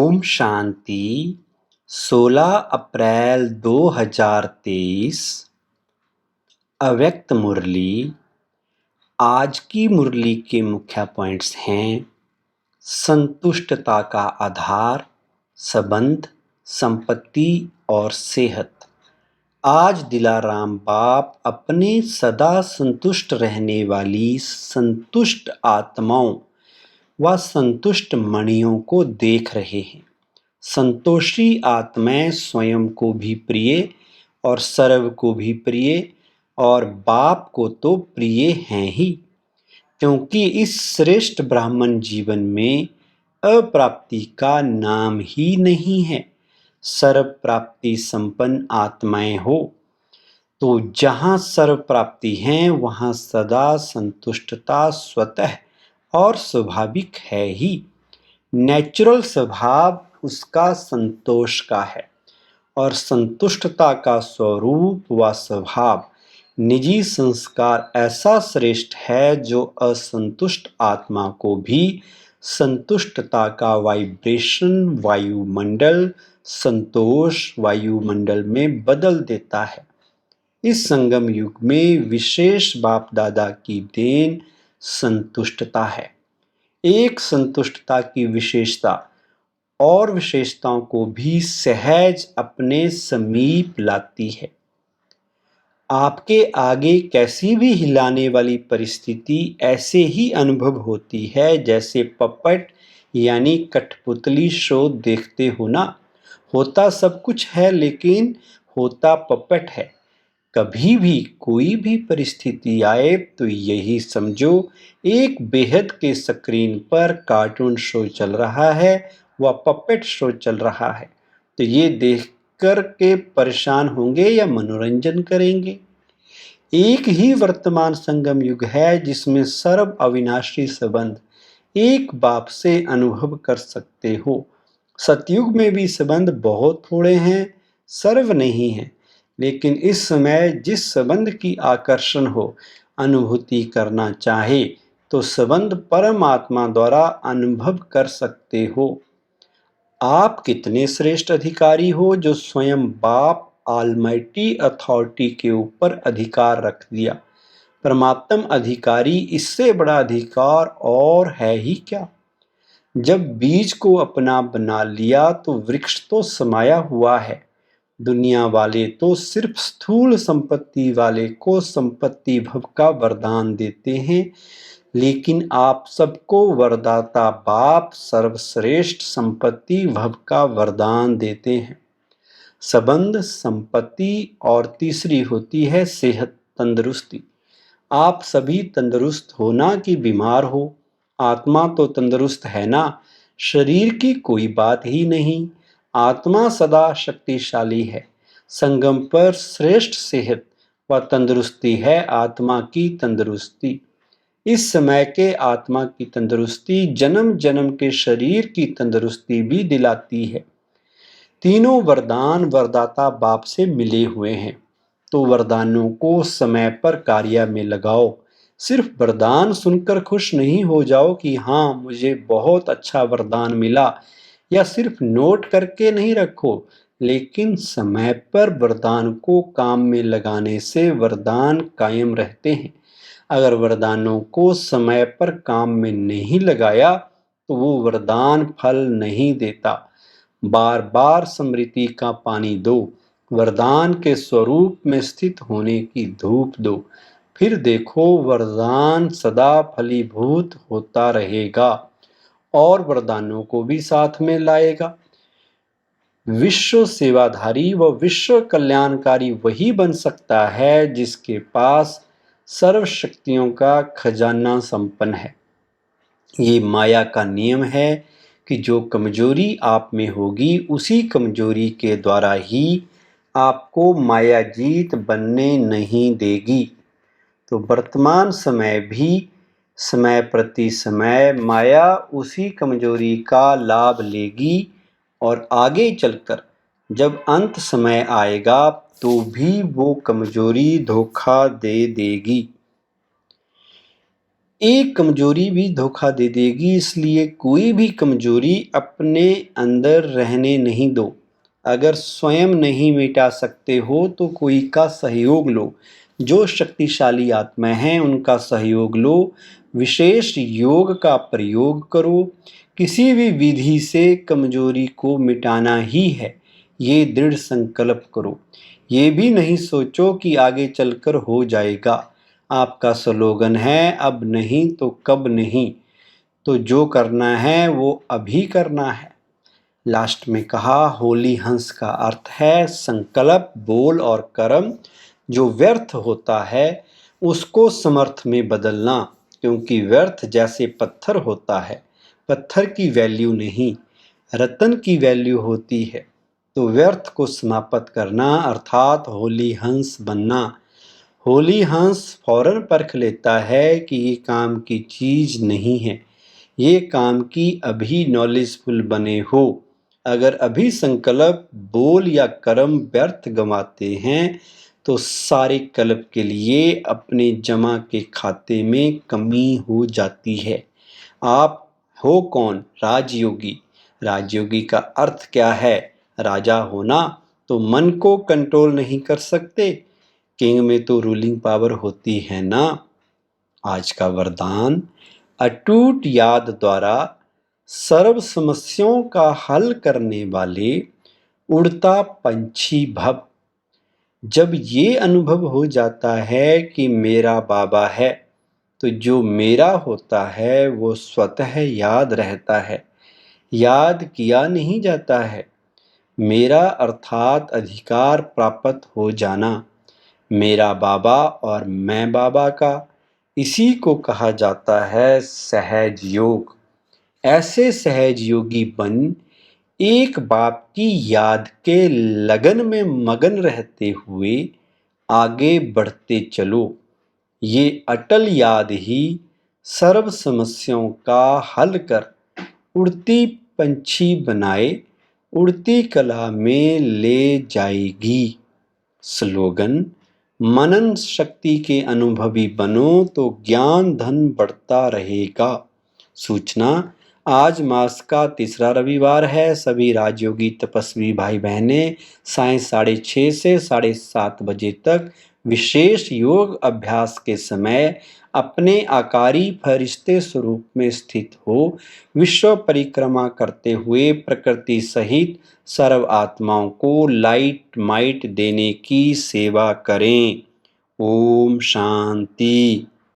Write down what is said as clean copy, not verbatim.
ओम शांति। 16 अप्रैल 2023। अव्यक्त मुरली। आज की मुरली के मुख्य पॉइंट्स हैं: संतुष्टता का आधार, संबंध, संपत्ति और सेहत। आज दिलाराम बाप अपने सदा संतुष्ट रहने वाली संतुष्ट आत्माओं व संतुष्ट मणियों को देख रहे हैं। संतोषी आत्माएं स्वयं को भी प्रिय और सर्व को भी प्रिय और बाप को तो प्रिय हैं ही, क्योंकि इस श्रेष्ठ ब्राह्मण जीवन में अप्राप्ति का नाम ही नहीं है। सर्व प्राप्ति संपन्न आत्माएं हो तो जहाँ सर्व प्राप्ति है वहाँ सदा संतुष्टता स्वतः और स्वाभाविक है ही। नेचुरल स्वभाव उसका संतोष का है और संतुष्टता का स्वरूप व स्वभाव निजी संस्कार ऐसा श्रेष्ठ है जो असंतुष्ट आत्मा को भी संतुष्टता का वाइब्रेशन वायुमंडल संतोष वायुमंडल में बदल देता है। इस संगम युग में विशेष बाप दादा की देन संतुष्टता है। एक संतुष्टता की विशेषता और विशेषताओं को भी सहज अपने समीप लाती है। आपके आगे कैसी भी हिलाने वाली परिस्थिति ऐसे ही अनुभव होती है जैसे पपट यानी कठपुतली शो देखते हो ना। होता सब कुछ है लेकिन होता पपट है। कभी भी कोई भी परिस्थिति आए तो यही समझो एक बेहद के स्क्रीन पर कार्टून शो चल रहा है व पपेट शो चल रहा है, तो ये देख कर के परेशान होंगे या मनोरंजन करेंगे। एक ही वर्तमान संगम युग है जिसमें सर्व अविनाशी संबंध एक बाप से अनुभव कर सकते हो। सतयुग में भी संबंध बहुत थोड़े हैं, सर्व नहीं है, लेकिन इस समय जिस संबंध की आकर्षण हो अनुभूति करना चाहे तो संबंध परमात्मा द्वारा अनुभव कर सकते हो। आप कितने श्रेष्ठ अधिकारी हो जो स्वयं बाप ऑलमाइटी अथॉरिटी के ऊपर अधिकार रख दिया। परमात्म अधिकारी, इससे बड़ा अधिकार और है ही क्या। जब बीज को अपना बना लिया तो वृक्ष तो समाया हुआ है। दुनिया वाले तो सिर्फ स्थूल संपत्ति वाले को संपत्ति भव का वरदान देते हैं, लेकिन आप सबको वरदाता बाप सर्वश्रेष्ठ संपत्ति भव का वरदान देते हैं। संबंध, संपत्ति और तीसरी होती है सेहत, तंदुरुस्ती। आप सभी तंदुरुस्त हो ना कि बीमार हो। आत्मा तो तंदुरुस्त है ना, शरीर की कोई बात ही नहीं। आत्मा सदा शक्तिशाली है। संगम पर श्रेष्ठ सेहत व तंदुरुस्ती है आत्मा की तंदुरुस्ती। इस समय के आत्मा की तंदुरुस्ती जन्म जन्म के शरीर की तंदुरुस्ती भी दिलाती है। तीनों वरदान वरदाता बाप से मिले हुए हैं, तो वरदानों को समय पर कार्य में लगाओ। सिर्फ वरदान सुनकर खुश नहीं हो जाओ कि हाँ मुझे बहुत अच्छा वरदान मिला, या सिर्फ नोट करके नहीं रखो, लेकिन समय पर वरदान को काम में लगाने से वरदान कायम रहते हैं। अगर वरदानों को समय पर काम में नहीं लगाया तो वो वरदान फल नहीं देता। बार बार स्मृति का पानी दो, वरदान के स्वरूप में स्थित होने की धूप दो, फिर देखो वरदान सदा फलीभूत होता रहेगा और वरदानों को भी साथ में लाएगा। विश्व सेवाधारी व विश्व कल्याणकारी वही बन सकता है जिसके पास सर्व शक्तियों का खजाना संपन्न है। ये माया का नियम है कि जो कमजोरी आप में होगी उसी कमजोरी के द्वारा ही आपको माया जीत बनने नहीं देगी। तो वर्तमान समय भी समय प्रति समय माया उसी कमजोरी का लाभ लेगी और आगे चलकर जब अंत समय आएगा तो भी वो कमजोरी धोखा दे देगी। एक कमजोरी भी धोखा दे देगी, इसलिए कोई भी कमजोरी अपने अंदर रहने नहीं दो। अगर स्वयं नहीं मिटा सकते हो तो कोई का सहयोग लो। जो शक्तिशाली आत्मा हैं उनका सहयोग लो। विशेष योग का प्रयोग करो। किसी भी विधि से कमजोरी को मिटाना ही है, ये दृढ़ संकल्प करो। ये भी नहीं सोचो कि आगे चलकर हो जाएगा। आपका स्लोगन है, अब नहीं तो कब नहीं। तो जो करना है वो अभी करना है। लास्ट में कहा, होली हंस का अर्थ है संकल्प, बोल और कर्म। जो व्यर्थ होता है उसको समर्थ में बदलना, क्योंकि व्यर्थ जैसे पत्थर होता है, पत्थर की वैल्यू नहीं, रतन की वैल्यू होती है। तो व्यर्थ को समाप्त करना अर्थात होली हंस बनना। होली हंस फौरन परख लेता है कि ये काम की चीज नहीं है, ये काम की अभी नॉलेजफुल बने हो। अगर अभी संकल्प, बोल या कर्म व्यर्थ गंवाते हैं तो सारे कल्प के लिए अपने जमा के खाते में कमी हो जाती है। आप हो कौन? राजयोगी। राजयोगी का अर्थ क्या है? राजा होना। तो मन को कंट्रोल नहीं कर सकते, किंग में तो रूलिंग पावर होती है ना। आज का वरदान, अटूट याद द्वारा सर्व समस्याओं का हल करने वाले उड़ता पंछी भव। जब ये अनुभव हो जाता है कि मेरा बाबा है, तो जो मेरा होता है वो स्वतः याद रहता है, याद किया नहीं जाता है। मेरा अर्थात अधिकार प्राप्त हो जाना। मेरा बाबा और मैं बाबा का, इसी को कहा जाता है सहज योग। ऐसे सहज योगी बन एक बाप की याद के लगन में मगन रहते हुए आगे बढ़ते चलो। ये अटल याद ही सर्व समस्याओं का हल कर उड़ती पंछी बनाए, उड़ती कला में ले जाएगी। स्लोगन, मनन शक्ति के अनुभवी बनो तो ज्ञान धन बढ़ता रहेगा। सूचना, आज मास का तीसरा रविवार है। सभी राजयोगी तपस्वी भाई बहनें सायं 6:30 से 7:30 बजे तक विशेष योग अभ्यास के समय अपने आकारी फरिश्ते स्वरूप में स्थित हो विश्व परिक्रमा करते हुए प्रकृति सहित सर्व आत्माओं को लाइट माइट देने की सेवा करें। ओम शांति।